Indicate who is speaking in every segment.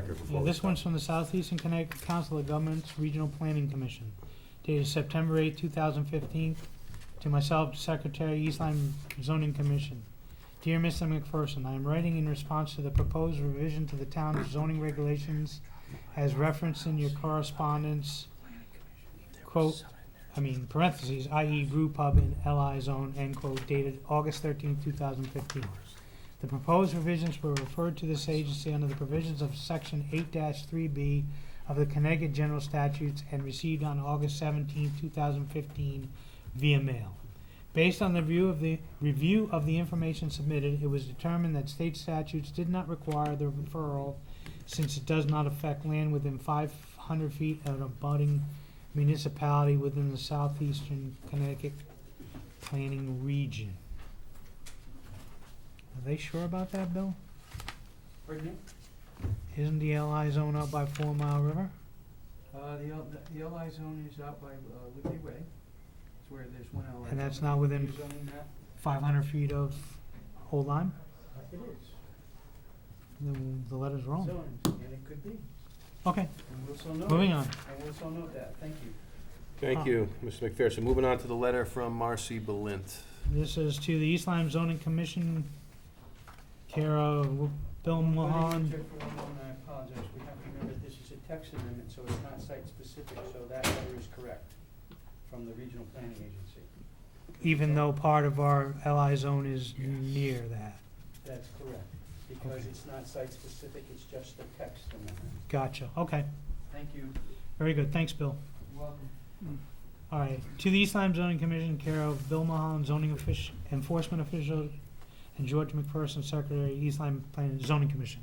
Speaker 1: record before
Speaker 2: Yeah,
Speaker 1: we
Speaker 2: this
Speaker 1: start.
Speaker 2: one's from the Southeastern Connecticut Council of Governments Regional Planning Commission, dated September 8, 2015, to myself, Secretary, East Lyme Zoning Commission. Dear Mr. McPherson, I am writing in response to the proposed revision to the town's zoning regulations as referenced in your correspondence, parentheses, i.e. brew pub in LI zone, end quote, dated August 13, 2015. The proposed revisions were referred to this agency under the provisions of Section 8-3B of the Connecticut General Statutes and received on August 17, 2015 via mail. Based on the review of the information submitted, it was determined that state statutes did not require the referral since it does not affect land within 500 feet of a abutting municipality within the southeastern Connecticut planning region. Are they sure about that, Bill?
Speaker 3: Pardon me?
Speaker 2: Isn't the LI zone out by 4 Mile River?
Speaker 3: The LI zone is out by Liberty Way. It's where there's one LI.
Speaker 2: And that's
Speaker 3: zone.
Speaker 2: not within
Speaker 3: Your zoning map?
Speaker 2: 500 feet of Old Lyme?
Speaker 3: It is.
Speaker 2: Then the letter's wrong.
Speaker 3: Zoning, and it could be.
Speaker 2: Okay,
Speaker 3: And we'll so note
Speaker 2: moving
Speaker 3: it.
Speaker 2: on.
Speaker 3: And we'll so note that. Thank you.
Speaker 1: Thank you, Mr. McPherson. Moving on to the letter from Marcy Balint.
Speaker 2: This is to the East Lyme Zoning Commission, care of Bill
Speaker 3: Let me
Speaker 2: Mahan.
Speaker 3: interject for one moment. I apologize. We have to remember this is a text amendment, so it's not site specific, so that letter is correct from the Regional Planning Agency.
Speaker 2: Even though part of our LI zone is near that.
Speaker 3: That's correct. Because
Speaker 2: Okay.
Speaker 3: it's not site specific, it's just a text amendment.
Speaker 2: Gotcha, okay.
Speaker 3: Thank you.
Speaker 2: Very good, thanks, Bill.
Speaker 3: You're welcome.
Speaker 2: All right, to the East Lyme Zoning Commission, care of Bill Mahan, zoning enforcement official, and George McPherson, Secretary, East Lyme Planning Zoning Commission.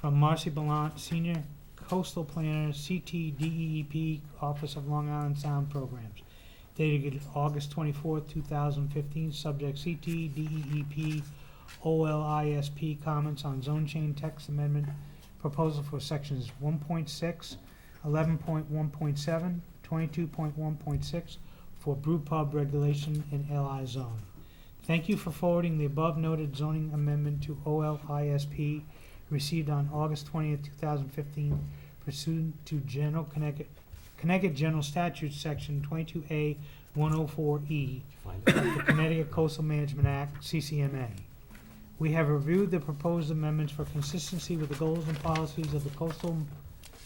Speaker 2: From Marcy Ballant, Senior Coastal Planner, CTDEEP, Office of Long Island Sound Programs. Dated August 24th, 2015, subject CTDEEP OLISP comments on zone change text amendment proposal for sections 1.6, 11.1.7, 22.1.6 for brew pub regulation in LI zone. Thank you for forwarding the above noted zoning amendment to OLISP received on August 20th, 2015 pursuant to Connecticut General Statutes Section 22A 104E
Speaker 1: Find it.
Speaker 2: of the Connecticut Coastal Management Act, CCMA. We have reviewed the proposed amendments for consistency with the goals and policies of the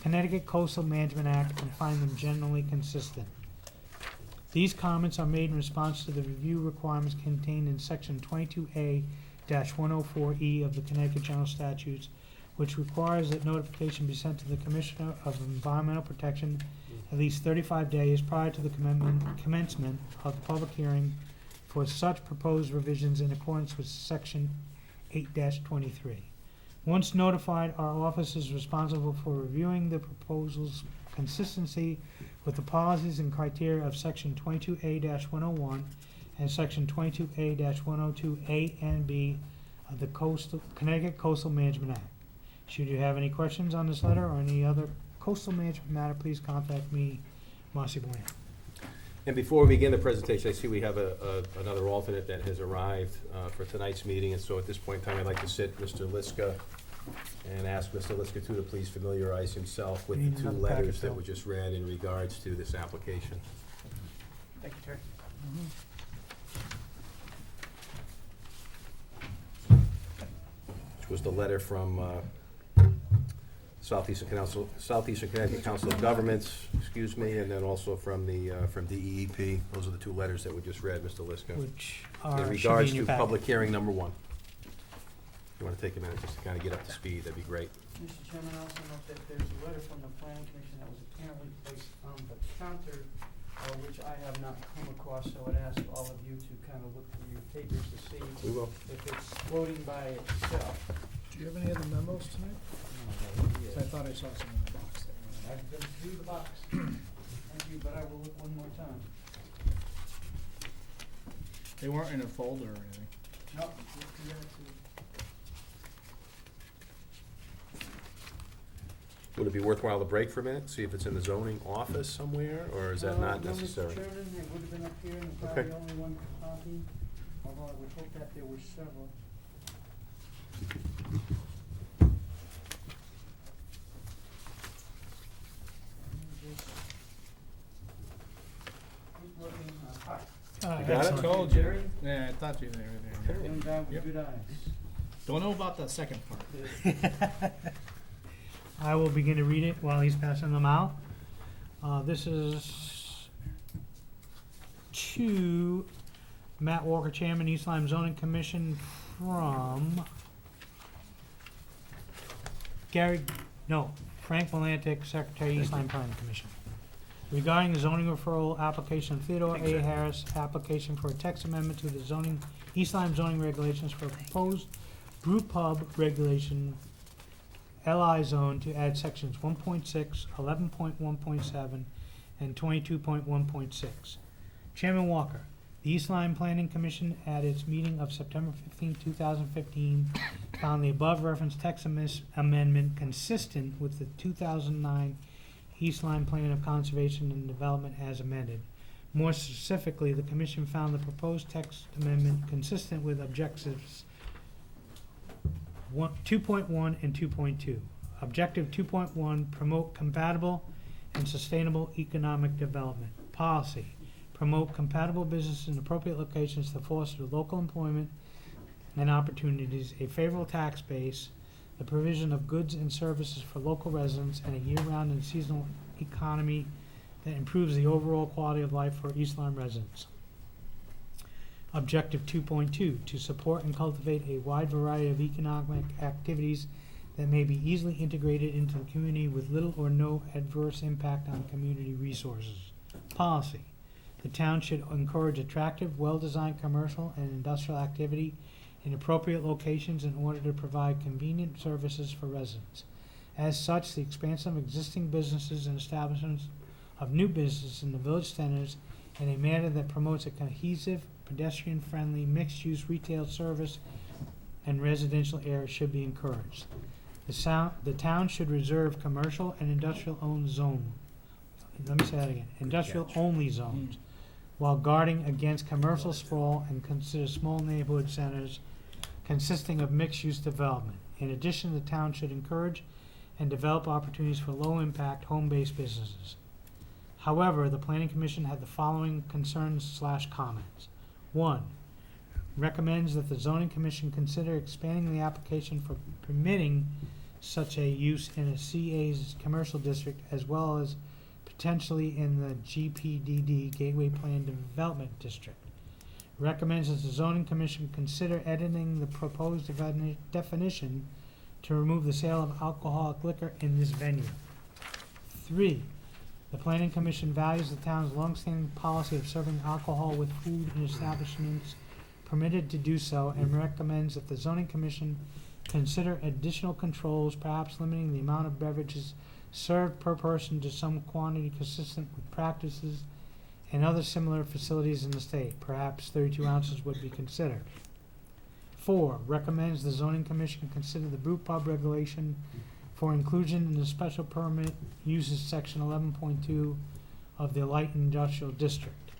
Speaker 2: Connecticut Coastal Management Act and find them generally consistent. These comments are made in response to the review requirements contained in Section 22A-104E of the Connecticut General Statutes, which requires that notification be sent to the Commissioner of Environmental Protection at least 35 days prior to the commencement of the public hearing for such proposed revisions in accordance with Section 8-23. Once notified, our office is responsible for reviewing the proposal's consistency with the policies and criteria of Section 22A-101 and Section 22A-102A and B of the Connecticut Coastal Management Act. Should you have any questions on this letter or any other coastal management matter, please contact me, Marcy Bland.
Speaker 1: And before we begin the presentation, I see we have another alternate that has arrived for tonight's meeting, and so at this point in time, I'd like to sit Mr. Liska and ask Mr. Liska too to please familiarize himself with
Speaker 2: Need
Speaker 1: the two
Speaker 2: another packet,
Speaker 1: letters that
Speaker 2: Bill.
Speaker 1: were just read in regards to this application.
Speaker 3: Thank you, Terry.
Speaker 1: Which was the letter from Southeastern Connecticut Council of Governments, excuse me, and then also from DEEP. Those are the two letters that we just read, Mr. Liska.
Speaker 2: Which
Speaker 1: In
Speaker 2: are, should be
Speaker 1: regards
Speaker 2: in your
Speaker 1: to
Speaker 2: packet.
Speaker 1: public hearing number 1. You want to take a minute just to kind of get up to speed, that'd be great.
Speaker 3: Mr. Chairman, I also note that there's a letter from the planning commission that was apparently placed on the counter, which I have not come across, so I'd ask all of you to kind of look through your papers to see
Speaker 1: We will.
Speaker 3: if it's floating by itself.
Speaker 4: Do you have any other memos tonight? I thought I saw some in the box there.
Speaker 3: I've been through the box. Thank you, but I will look one more time.
Speaker 4: They weren't in a folder or anything.
Speaker 3: No, look through that too.
Speaker 1: Would it be worthwhile to break for a minute, see if it's in the zoning office somewhere, or is that not
Speaker 3: No,
Speaker 1: necessary?
Speaker 3: Mr. Chairman, it would have been up here and
Speaker 1: Okay.
Speaker 3: probably only one copy, although I would hope that there were several.
Speaker 1: Got it?
Speaker 2: Excellent.
Speaker 4: Told you.
Speaker 3: Jerry?
Speaker 4: Yeah, I thought you were there.
Speaker 3: Young guy with
Speaker 4: Yep.
Speaker 3: good eyes.
Speaker 4: Don't know about the second part.
Speaker 2: I will begin to read it while he's passing them out. This is to Matt Walker, Chairman, East Lyme Zoning Commission, from Frank Melantic, Secretary, East Lyme Planning Commission. Regarding the zoning referral application of Theodore A. Harris, application for a text amendment to the zoning, East Lyme zoning regulations for a proposed brew pub regulation LI zone to add sections 1.6, 11.1.7, and 22.1.6. Chairman Walker, the East Lyme Planning Commission at its meeting of September 15, 2015, found the above referenced text amendment consistent with the 2009 East Lyme Plan of Conservation and Development as amended. More specifically, the commission found the proposed text amendment consistent with objectives 2.1 and 2.2. Objective 2.1, promote compatible and sustainable economic development. Policy, promote compatible business in appropriate locations to foster local employment and opportunities, a favorable tax base, the provision of goods and services for local residents, and a year-round and seasonal economy that improves the overall quality of life for East Lyme residents. Objective 2.2, to support and cultivate a wide variety of economic activities that may be easily integrated into the community with little or no adverse impact on community resources. Policy, the town should encourage attractive, well-designed commercial and industrial activity in appropriate locations in order to provide convenient services for residents. As such, the expansion of existing businesses and establishments of new businesses in the village centers in a manner that promotes a cohesive, pedestrian-friendly, mixed-use retail service and residential area should be encouraged. The town should reserve commercial and industrial-owned zone. Let me say that again. Industrial-only zones, while guarding against commercial sprawl and consider small neighborhood centers consisting of mixed-use development. In addition, the town should encourage and develop opportunities for low-impact, home-based businesses. However, the Planning Commission had the following concerns/comments. 1. Recommends that the Zoning Commission consider expanding the application for permitting such a use in a CA's commercial district as well as potentially in the GPDD Gateway Plan Development District. Recommends that the Zoning Commission consider editing the proposed definition to remove the sale of alcoholic liquor in this venue. 3. The Planning Commission values the town's longstanding policy of serving alcohol with food in establishments permitted to do so and recommends that the Zoning Commission consider additional controls, perhaps limiting the amount of beverages served per person to some quantity consistent with practices and other similar facilities in the state. Perhaps 32 ounces would be considered. 4. Recommends the Zoning Commission consider the brew pub regulation for inclusion in the special permit uses section 11.2 of the light industrial district.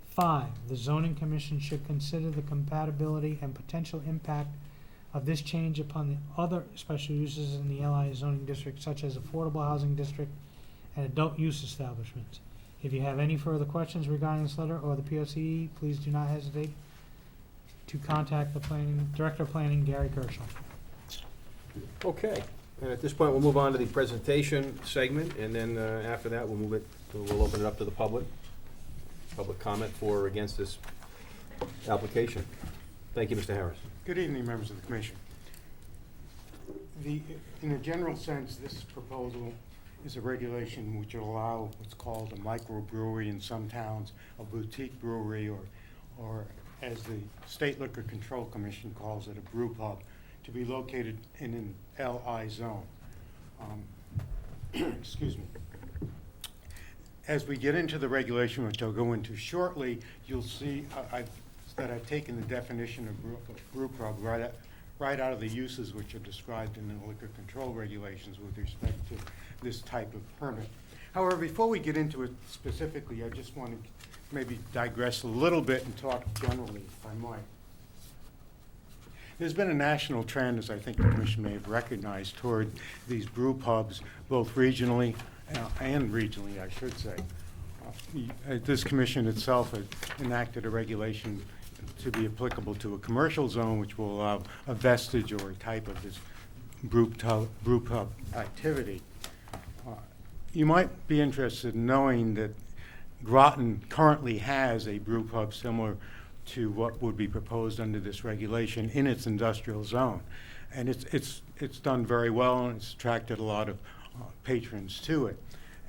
Speaker 2: 5. The Zoning Commission should consider the compatibility and potential impact of this change upon the other special uses in the LI zoning district, such as affordable housing district and adult use establishments. If you have any further questions regarding this letter or the POCE, please do not hesitate to contact the Director of Planning, Gary Kershaw.
Speaker 1: Okay, and at this point, we'll move on to the presentation segment, and then after that, we'll open it up to the public comment for or against this application. Thank you, Mr. Harris.
Speaker 5: Good evening, members of the commission. In a general sense, this proposal is a regulation which will allow what's called a microbrewery in some towns, a boutique brewery, or as the State Liquor Control Commission calls it, a brew pub, to be located in an LI zone. Excuse me. As we get into the regulation, which I'll go into shortly, you'll see that I've taken the definition of brew pub right out of the uses which are described in the liquor control regulations with respect to this type of permit. However, before we get into it specifically, I just want to maybe digress a little bit and talk generally, if I might. There's been a national trend, as I think the commission may have recognized, toward these brew pubs, both regionally and regionally, I should say. This commission itself has enacted a regulation to be applicable to a commercial zone, which will allow a vestige or a type of this brew pub activity. You might be interested in knowing that Groton currently has a brew pub similar to what would be proposed under this regulation in its industrial zone. And it's done very well, and it's attracted a lot of patrons to it.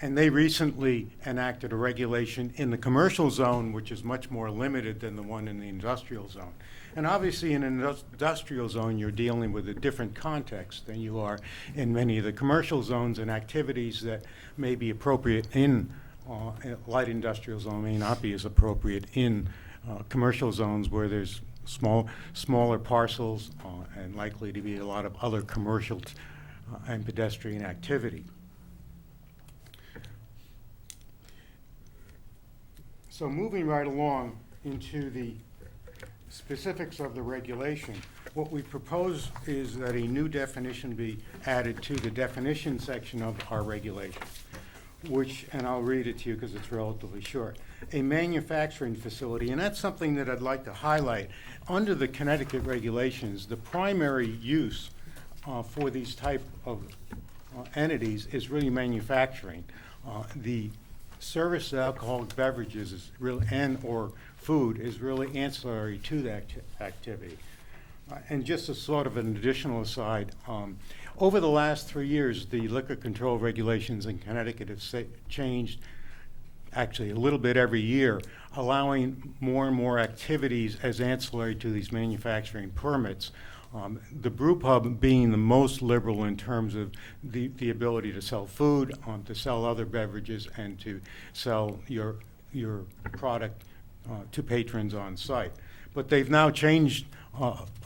Speaker 5: And they recently enacted a regulation in the commercial zone, which is much more limited than the one in the industrial zone. And obviously, in an industrial zone, you're dealing with a different context than you are in many of the commercial zones, and activities that may be appropriate in light industrial zone may not be as appropriate in commercial zones where there's smaller parcels and likely to be a lot of other commercial and pedestrian activity. So moving right along into the specifics of the regulation, what we propose is that a new definition be added to the definition section of our regulation, which, and I'll read it to you because it's relatively short, a manufacturing facility, and that's something that I'd like to highlight. Under the Connecticut regulations, the primary use for these type of entities is really manufacturing. The service of alcoholic beverages is really, and or food is really ancillary to that activity. And just as sort of an additional aside, over the last 3 years, the liquor control regulations in Connecticut have changed actually a little bit every year, allowing more and more activities as ancillary to these manufacturing permits. The brew pub being the most liberal in terms of the ability to sell food, to sell other beverages, and to sell your product to patrons on site. But they've now changed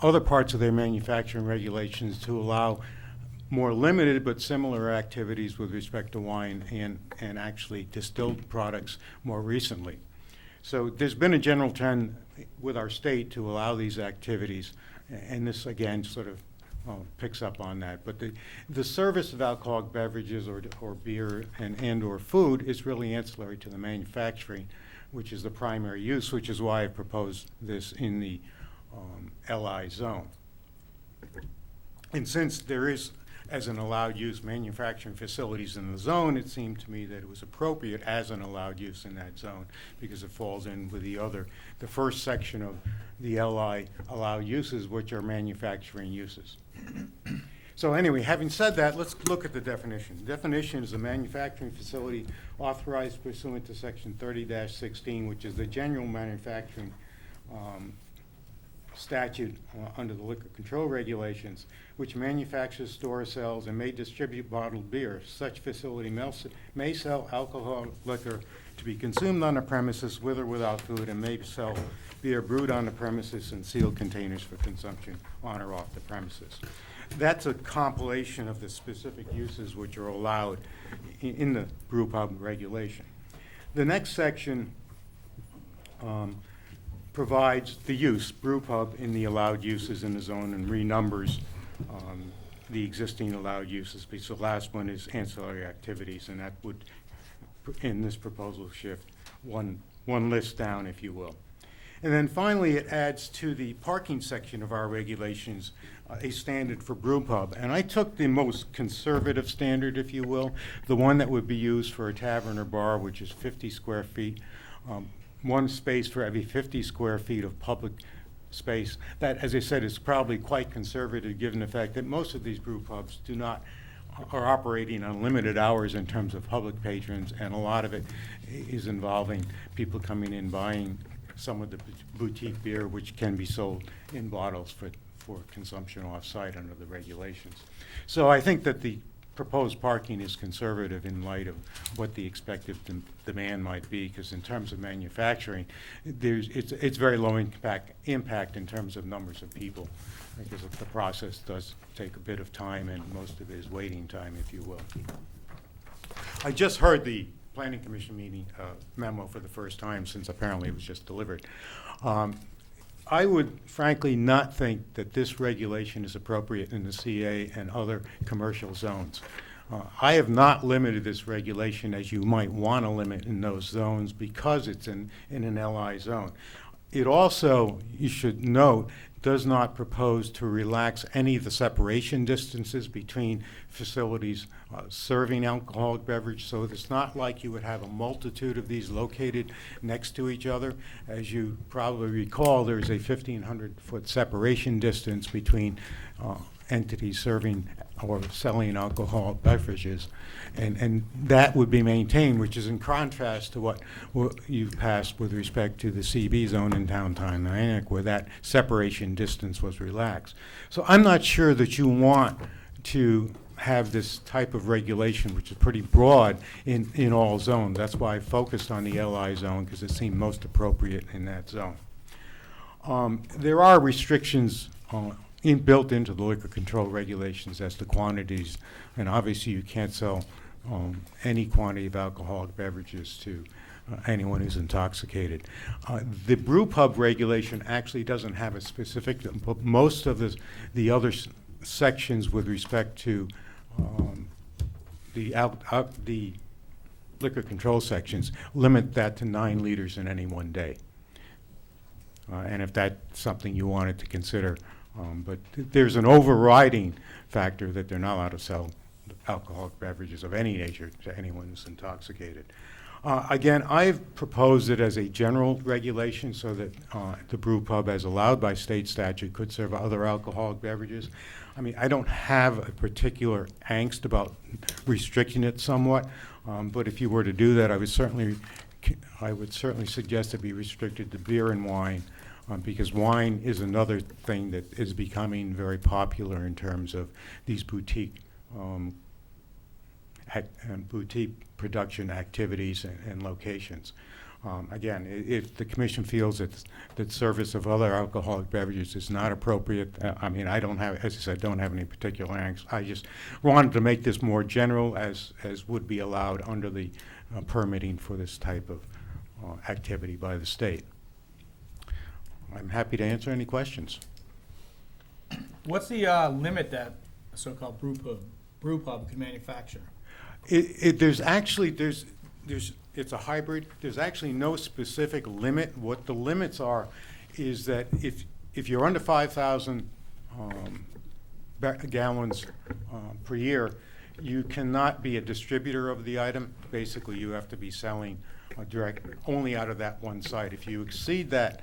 Speaker 5: other parts of their manufacturing regulations to allow more limited but similar activities with respect to wine and actually distilled products more recently. So there's been a general trend with our state to allow these activities, and this again sort of picks up on that. But the service of alcoholic beverages or beer and or food is really ancillary to the manufacturing, which is the primary use, which is why I proposed this in the LI zone. And since there is, as an allowed use, manufacturing facilities in the zone, it seemed to me that it was appropriate as an allowed use in that zone because it falls in with the first section of the LI allowed uses, which are manufacturing uses. So anyway, having said that, let's look at the definition. The definition is a manufacturing facility authorized pursuant to section 30-16, which is the general manufacturing statute under the liquor control regulations, which manufactures, stores, sells, and may distribute bottled beer. Such facility may sell alcoholic liquor to be consumed on the premises with or without food, and may sell beer brewed on the premises in sealed containers for consumption on or off the premises. That's a compilation of the specific uses which are allowed in the brew pub regulation. The next section provides the use, brew pub, in the allowed uses in the zone, and renumbers the existing allowed uses, because the last one is ancillary activities, and that would, in this proposal, shift one list down, if you will. And then finally, it adds to the parking section of our regulations a standard for brew pub. And I took the most conservative standard, if you will, the one that would be used for a tavern or bar, which is 50 square feet, one space for every 50 square feet of public space. That, as I said, is probably quite conservative given the fact that most of these brew pubs are operating on limited hours in terms of public patrons, and a lot of it is involving people coming in buying some of the boutique beer, which can be sold in bottles for consumption off-site under the regulations. So I think that the proposed parking is conservative in light of what the expected demand might be, because in terms of manufacturing, it's very low impact in terms of numbers of people, because the process does take a bit of time, and most of it is waiting time, if you will. I just heard the Planning Commission meeting memo for the first time, since apparently it was just delivered. I would frankly not think that this regulation is appropriate in the CA and other commercial zones. I have not limited this regulation as you might want to limit in those zones because it's in an LI zone. It also, you should note, does not propose to relax any of the separation distances between facilities serving alcoholic beverage. So it's not like you would have a multitude of these located next to each other. As you probably recall, there's a 1,500-foot separation distance between entities serving or selling alcoholic beverages. And that would be maintained, which is in contrast to what you've passed with respect to the CB zone in downtown Niantic, where that separation distance was relaxed. So I'm not sure that you want to have this type of regulation, which is pretty broad in all zones. That's why I focused on the LI zone, because it seemed most appropriate in that zone. There are restrictions built into the liquor control regulations as to quantities, and obviously you can't sell any quantity of alcoholic beverages to anyone who's intoxicated. The brew pub regulation actually doesn't have a specific, but most of the other sections with respect to the liquor control sections limit that to 9 liters in any one day. And if that's something you wanted to consider, but there's an overriding factor that they're not allowed to sell alcoholic beverages of any nature to anyone who's intoxicated. Again, I've proposed it as a general regulation so that the brew pub, as allowed by state statute, could serve other alcoholic beverages. I mean, I don't have a particular angst about restricting it somewhat, but if you were to do that, I would certainly suggest it be restricted to beer and wine, because wine is another thing that is becoming very popular in terms of these boutique production activities and locations. Again, if the commission feels that service of other alcoholic beverages is not appropriate, I mean, I don't have, as I said, don't have any particular angst. I just wanted to make this more general as would be allowed under the permitting for this type of activity by the state. I'm happy to answer any questions.
Speaker 4: What's the limit that a so-called brew pub can manufacture?
Speaker 5: There's actually, it's a hybrid. There's actually no specific limit. What the limits are is that if you're under 5,000 gallons per year, you cannot be a distributor of the item. Basically, you have to be selling direct only out of that one site. If you exceed that,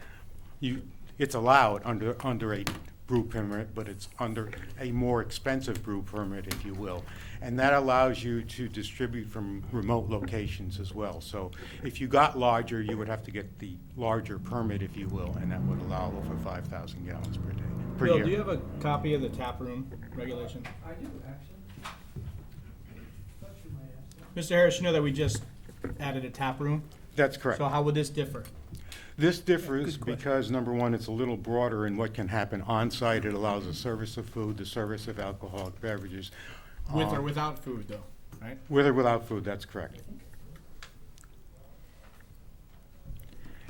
Speaker 5: it's allowed under a brew permit, but it's under a more expensive brew permit, if you will. And that allows you to distribute from remote locations as well. So if you got larger, you would have to get the larger permit, if you will, and that would allow over 5,000 gallons per day, per
Speaker 4: Bill,
Speaker 5: year.
Speaker 4: do you have a copy of the tap room regulation?
Speaker 3: I do, actually. Thought you might ask that.
Speaker 4: Mr. Harris, you know that we just added a tap room?
Speaker 5: That's correct.
Speaker 4: So how would this differ?
Speaker 5: This differs because, number one, it's a little broader in what can happen on-site. It allows the service of food, the service of alcoholic beverages.
Speaker 4: With or without food, though, right?
Speaker 5: With or without food, that's correct.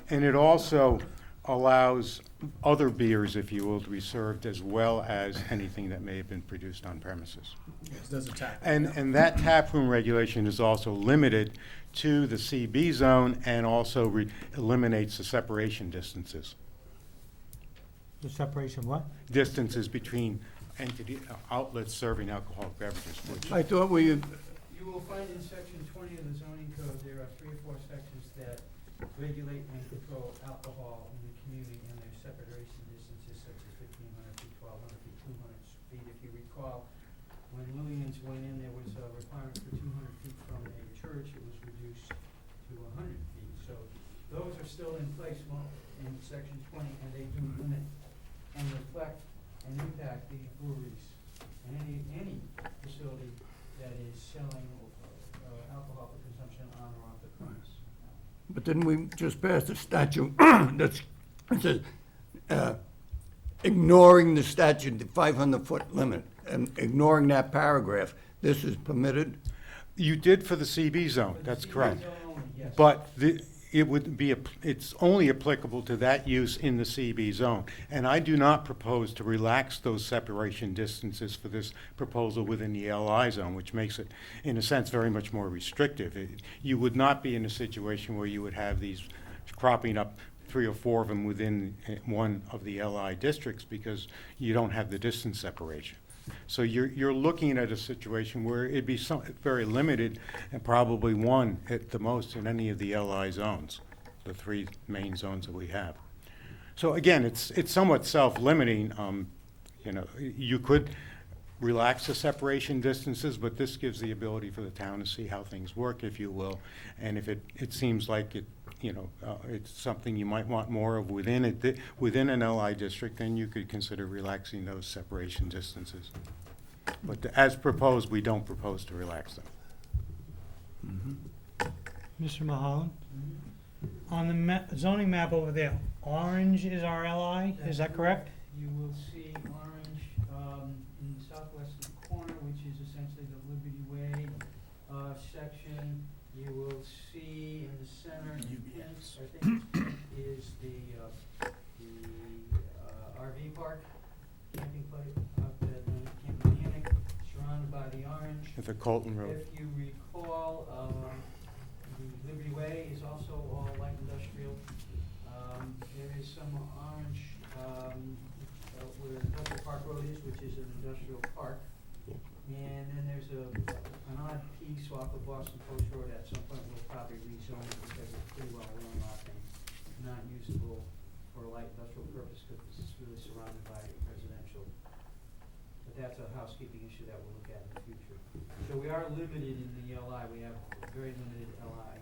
Speaker 5: And it also allows other beers, if you will, to be served as well as anything that may have been produced on premises.
Speaker 4: Yes, does a tap.
Speaker 5: And that tap room regulation is also limited to the CB zone and also eliminates the separation distances.
Speaker 2: The separation what?
Speaker 5: Distances between outlets serving alcoholic beverages. Which
Speaker 6: I thought we,
Speaker 3: You will find in section 20 of the zoning code, there are 3 or 4 sections that regulate and control alcohol in the community, and there's separation distances such as 1,500 feet, 1,200 feet, 200 feet. If you recall, when Lillian's went in, there was a requirement for 200 feet from a church. It was reduced to 100 feet. So those are still in place in section 20, and they do limit and reflect and impact these breweries and any facility that is selling alcohol for consumption on or off the premise.
Speaker 6: but didn't we just pass a statute that's, it says, ignoring the statute, the 500-foot limit, and ignoring that paragraph, this is permitted?
Speaker 5: you did for the CB zone,
Speaker 3: For the
Speaker 5: that's
Speaker 3: CB
Speaker 5: correct.
Speaker 3: zone only, yes.
Speaker 5: But it would be, it's only applicable to that use in the CB zone. And I do not propose to relax those separation distances for this proposal within the LI zone, which makes it, in a sense, very much more restrictive. You would not be in a situation where you would have these cropping up 3 or 4 of them within one of the LI districts because you don't have the distance separation. So you're looking at a situation where it'd be very limited and probably one at the most in any of the LI zones, the 3 main zones that we have. So again, it's somewhat self-limiting. You know, you could relax the separation distances, but this gives the ability for the town to see how things work, if you will. And if it seems like it, you know, it's something you might want more of within an LI district, then you could consider relaxing those separation distances. But as proposed, we don't propose to relax them.
Speaker 2: Mr. Mulholland? On the zoning map over there, orange is our LI, is that correct?
Speaker 3: You will see orange in the southwestern corner, which is essentially the Liberty Way section. You will see in the center,
Speaker 4: UBS.
Speaker 3: I think, is the RV park, camping place up at Camping Hammock, surrounded by the orange.
Speaker 5: At the Colton Road.
Speaker 3: If you recall, the Liberty Way is also all light industrial. There is some orange where Industrial Park Road is, which is an industrial park. And then there's an odd piece off of Boston Post Road at some point we'll probably rezone it because it's pretty well worn off and not usable for a light industrial purpose because it's really surrounded by residential. But that's a housekeeping issue that we'll look at in the future. So we are limited in the LI. We have a very limited LI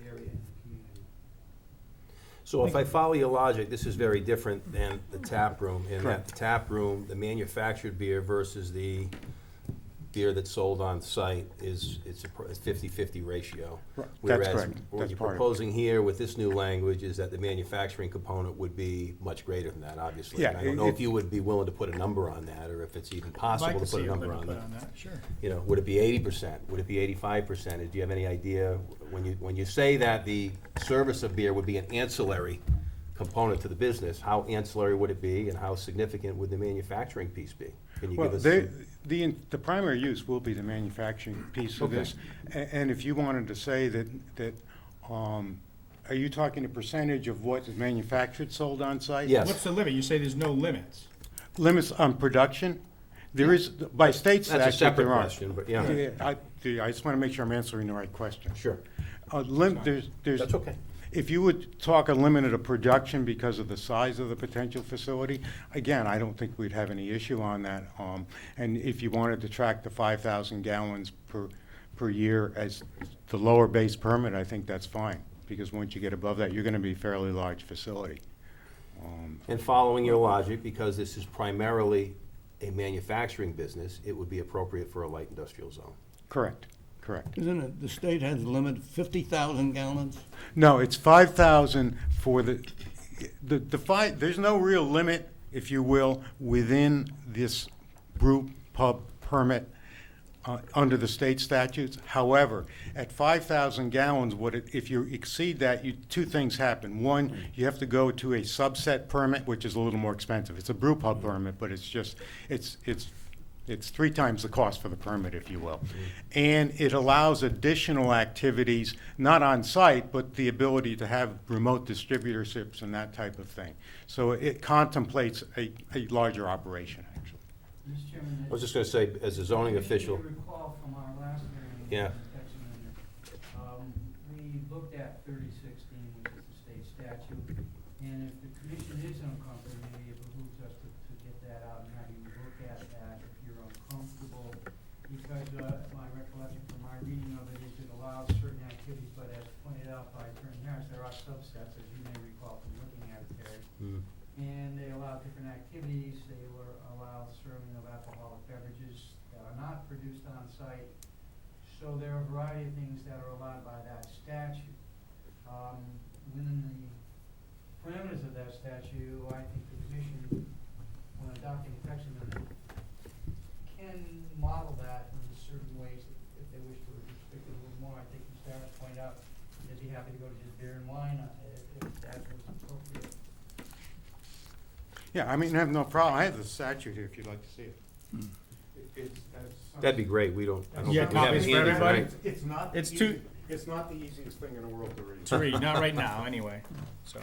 Speaker 3: area in the community.
Speaker 1: So if I follow your logic, this is very different than the tap room, in that the tap room, the manufactured beer versus the beer that's sold on site it's a 50-50 ratio.
Speaker 5: Right, that's
Speaker 1: Whereas
Speaker 5: correct.
Speaker 1: what
Speaker 5: That's
Speaker 1: you're
Speaker 5: part of it.
Speaker 1: proposing here with this new language is that the manufacturing component would be much greater than that, obviously.
Speaker 5: Yeah,
Speaker 1: And I don't know if
Speaker 5: it-
Speaker 1: you would be willing to put a number on that, or if it's even
Speaker 4: I'd like
Speaker 1: possible
Speaker 4: to
Speaker 1: to put
Speaker 4: see
Speaker 1: a
Speaker 4: a
Speaker 1: number
Speaker 4: limit
Speaker 1: on
Speaker 4: put
Speaker 1: that.
Speaker 4: on that, sure.
Speaker 1: You know, would it be 80%? Would it be 85%? Do you have any idea, when you say that the service of beer would be an ancillary component to the business, how ancillary would it be, and how significant would the manufacturing piece be? Can you
Speaker 5: Well,
Speaker 1: give us?
Speaker 5: the primary use will be the manufacturing piece of
Speaker 1: Okay.
Speaker 5: this. And if you wanted to say that, are you talking a percentage of what is manufactured, sold on site?
Speaker 1: Yes.
Speaker 4: What's the limit? You say there's no limits.
Speaker 5: Limits on production? There is, by state statute,
Speaker 1: That's a separate
Speaker 5: there are.
Speaker 1: question, but yeah,
Speaker 5: I just want to make sure I'm answering the right question.
Speaker 1: sure.
Speaker 5: There's,
Speaker 1: That's okay.
Speaker 5: if you would talk a limit of production because of the size of the potential facility, again, I don't think we'd have any issue on that. And if you wanted to track the 5,000 gallons per year as the lower base permit, I think that's fine. Because once you get above that, you're going to be a fairly large facility.
Speaker 1: And following your logic, because this is primarily a manufacturing business, it would be appropriate for a light industrial zone.
Speaker 5: Correct, correct.
Speaker 6: Isn't it, the state has a limit of 50,000 gallons?
Speaker 5: No, it's 5,000 for the there's no real limit, if you will, within this brew pub permit under the state statutes. However, at 5,000 gallons, if you exceed that, two things happen. One, you have to go to a subset permit, which is a little more expensive. It's a brew pub permit, but it's 3 times the cost for the permit, if you will. And it allows additional activities, not on site, but the ability to have remote distributorships and that type of thing. So it contemplates a larger operation, actually.
Speaker 3: Mr. Chairman,
Speaker 1: I was just gonna say, as a zoning official,
Speaker 3: If you recall from our last hearing,
Speaker 1: Yeah.
Speaker 3: text amendment, we looked at 3016, which is the state statute, and if the commission is uncomfortable, maybe it behooves us to get that out and have you look at that if you're uncomfortable, because my recollection from my reading of it is it allows certain activities, but as pointed out by Attorney Harris, there are subsets, as you may recall from looking at it, Terry. And they allow different activities, they allow serving of alcoholic beverages that are not produced on site. So there are a variety of things that are allowed by that statute. Within the parameters of that statute, I think the commission, when adopting a text amendment, can model that in certain ways if they wish to restrict it a little more. I think Mr. Harris pointed out, there's they'd be happy to go to just beer and wine if that was appropriate.
Speaker 5: Yeah, I mean, I have no problem. I have the statute here if you'd like to see it.
Speaker 1: That'd be great, we don't, I don't
Speaker 4: Yeah,
Speaker 1: think we have it
Speaker 4: copies for
Speaker 1: handy
Speaker 4: everybody?
Speaker 1: tonight.
Speaker 5: It's not.
Speaker 4: It's too-
Speaker 5: It's not the easiest thing in the world to read.
Speaker 4: To read, not right now, anyway, so.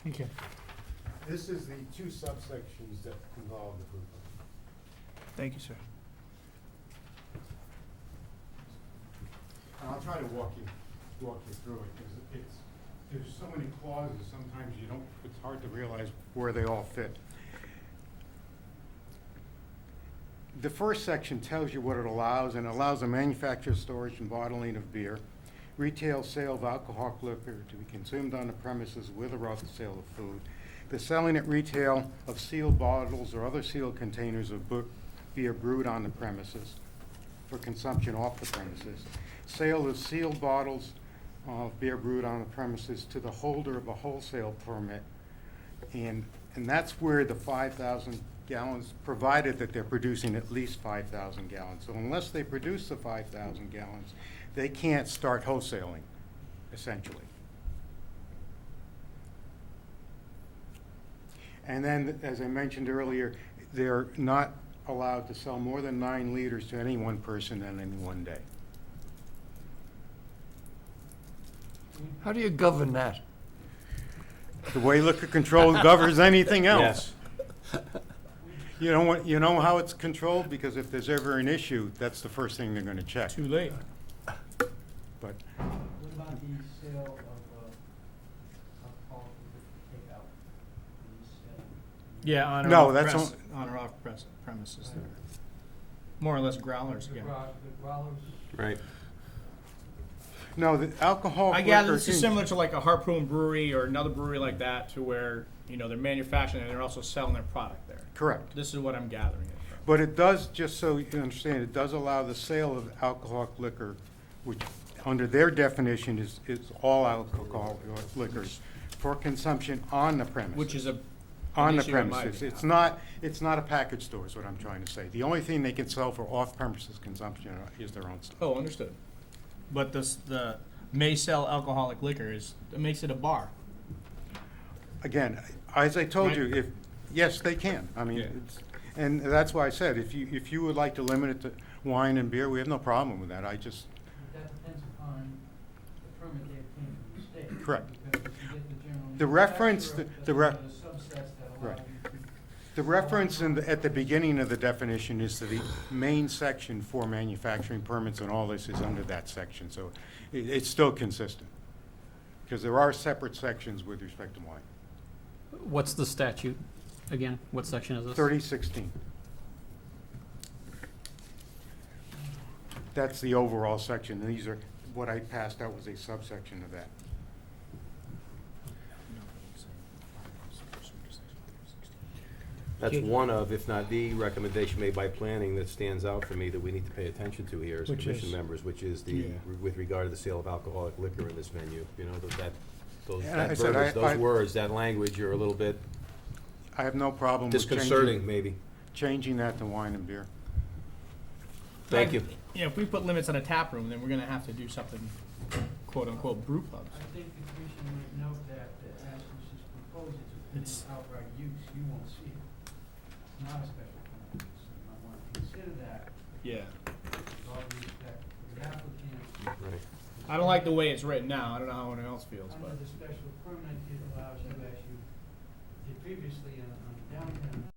Speaker 2: Thank you.
Speaker 5: This is the two subsections that involve the group.
Speaker 4: Thank you, sir.
Speaker 5: And I'll try to walk you through it, because there's so many clauses, sometimes it's hard to realize where they all fit. The first section tells you what it allows, and it allows the manufacture, storage, and bottling of beer, retail sale of alcoholic liquor to be consumed on the premises with or without the sale of food, the selling at retail of sealed bottles or other sealed containers of beer brewed on the premises for consumption off the premises, sale of sealed bottles of beer brewed on the premises to the holder of a wholesale permit. And that's where the 5,000 gallons, provided that they're producing at least 5,000 gallons. So unless they produce the 5,000 gallons, they can't start wholesaling, essentially. And then, as I mentioned earlier, they're not allowed to sell more than 9 liters to any one person in any one day.
Speaker 6: How do you govern that?
Speaker 5: The way liquor control governs anything else.
Speaker 1: Yes.
Speaker 5: You know how it's controlled? Because if there's ever an issue, that's the first thing they're gonna check.
Speaker 4: Too late.
Speaker 5: But
Speaker 3: What about the sale of alcohol for takeout?
Speaker 4: Yeah, on or
Speaker 5: No,
Speaker 4: off
Speaker 5: that's
Speaker 4: on or off premises there. More or less growlers,
Speaker 3: The
Speaker 4: again.
Speaker 3: growlers?
Speaker 1: Right.
Speaker 5: no, the alcohol.
Speaker 4: I gather
Speaker 5: liquor
Speaker 4: this is similar to like a Harpoon Brewery or another brewery like that, to where, you know, they're manufacturing and they're also selling their product there.
Speaker 5: Correct.
Speaker 4: This is what I'm gathering it from.
Speaker 5: But it does, just so you understand, it does allow the sale of alcoholic liquor, which, under their definition, is all alcoholic liquors for consumption on the premises.
Speaker 4: Which is a,
Speaker 5: On
Speaker 4: an
Speaker 5: the
Speaker 4: issue in my
Speaker 5: premises.
Speaker 4: opinion.
Speaker 5: It's not a package store, is what I'm trying to say. The only thing they can sell for off-premises consumption is their own stuff.
Speaker 4: Oh, understood. But the may sell alcoholic liquor it makes it a bar.
Speaker 5: Again, as I told
Speaker 4: Right.
Speaker 5: you, yes, they can. I mean,
Speaker 4: Yeah.
Speaker 5: and that's why I said, if you would like to limit it to wine and beer, we have no problem with that.
Speaker 3: That depends upon the permit they obtain from the state.
Speaker 5: Correct.
Speaker 3: Because if you get the general
Speaker 5: The reference-
Speaker 3: manufacturer,
Speaker 5: the
Speaker 3: that's
Speaker 5: re-
Speaker 3: one of the subsets that allow
Speaker 5: Right.
Speaker 3: you to.
Speaker 5: The reference at the beginning of the definition is to the main section for manufacturing permits, and all this is under that section. So it's still consistent, because there are separate sections with respect to wine.
Speaker 7: What's the statute again? What section is this?
Speaker 5: 3016. That's the overall section. These are, what I passed out was a subsection of that.
Speaker 1: That's one of, if not the recommendation made by planning that stands out for me that we need to pay attention to here as
Speaker 2: Which
Speaker 1: commission
Speaker 2: is?
Speaker 1: members, which is
Speaker 5: Yeah.
Speaker 1: with regard to the sale of alcoholic liquor in this venue. You know, those
Speaker 5: And I
Speaker 1: that
Speaker 5: said,
Speaker 1: verbiage,
Speaker 5: I-
Speaker 1: those words, that language are a little bit
Speaker 5: I have no problem with
Speaker 1: disconcerting, maybe.
Speaker 5: changing that to wine and beer.
Speaker 1: Thank you.
Speaker 4: Yeah, if we put limits on a tap room, then we're gonna have to do something, quote unquote, brew pubs.
Speaker 3: I think the commission might note that as this is proposed, it's
Speaker 4: It's-
Speaker 3: an outright use, you won't see it. It's not a special permit, so you might want to consider that
Speaker 4: Yeah.
Speaker 3: with all due respect to the applicant.
Speaker 1: Right.
Speaker 4: I don't like the way it's written now. I don't know how anyone else feels,
Speaker 3: Under
Speaker 4: but.
Speaker 3: the special permit, it allows you, as you did previously on downtown